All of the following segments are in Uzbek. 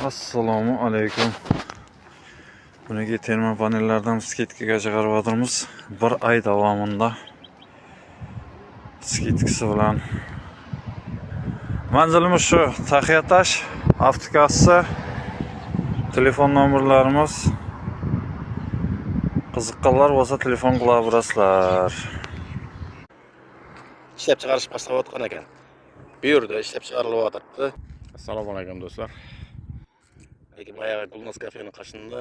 Assalomu alaykum. Buniki termo panellardan skidkaga chiqaryapmiz. 1 oy davomida skidkasi bilan. Manzilimiz shu Taxiyatash avtokassa. Telefon nomerlarimiz qiziqqanlar bo'lsa telefon qilaverasizlar. İşlep çıkarış başlayotgan ekan. Bu yerda ishlab chiqarilyapti. Assalomu alaykum do'stlar. Lekin boyagi Gulnaz kafening qashinda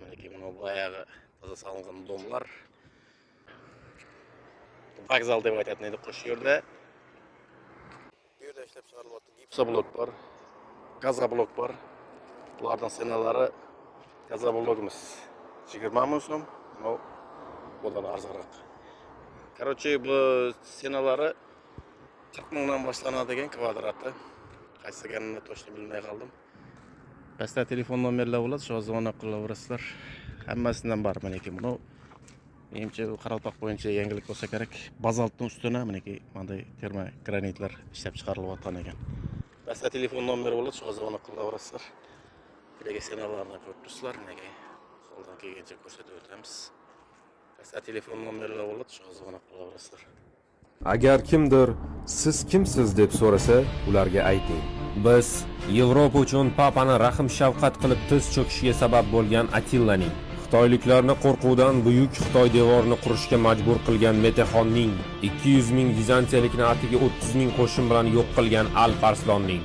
meniki buni boyagi toza solingan domlar. Vokzal deb aytadigan edi qo'sh yerda. Bu yerda ishlab chiqarilyapti. Gipsoblok bor, gazoblok bor. Bulardan senalari gazoblogimiz 20 ming so'm, bundan arzonroq. Короче, bu senalari 40 mingdan boshlanadi ekan kvadrati. Qaysi ekanini to'g'ri bilmay qoldim. Pastda telefon nomerlari bo'ladi, shu zvonok qilaverasizlar. Hammasidan bor meniki buni. Menimcha qaraltoq bo'yicha yangilik bo'lsa kerak. Bazaltning ustuna meniki bunday termogranitlar ishlab chiqarilyotgan ekan. Pastda telefon nomeri bo'ladi, shu zvonok qilaverasizlar. Bilaga senalarni ko'rib turibsizlar, meniki qo'ldan kelgancha ko'rsatib o'tamiz. Pastda telefon nomerlari bo'ladi, shu zvonok qilaverasizlar. Agar kimdir siz kimsiz deb so'rasa, ularga ayting. Biz Yevropa uchun papani rahm shafqat qilib tiz cho'kishiga sabab bo'lgan Atillaning, xitoyliklarni qo'rquvdan buyuk Xitoy devorini qurishga majbur qilgan Metexonning, 200 ming vizantiyalikni atiga 30 ming qo'shin bilan yo'q qilgan Alp Arslonning,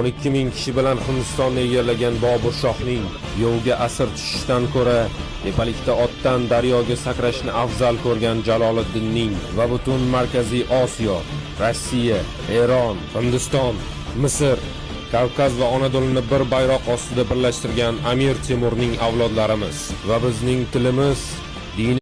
12 ming kishi bilan Hindistonni egallagan Bobur shohning, yovga asir tushishdan ko'ra tepalikda otdan daryoga sakrashni afzal ko'rgan Jaloliddinning va butun Markaziy Osiyo, Rossiya, Eron, Hindiston, Misr, Kavkaz va Anadoluni bir bayroq ostida birlashtirgan Amir Temurning avlodlarimiz va bizning tilimiz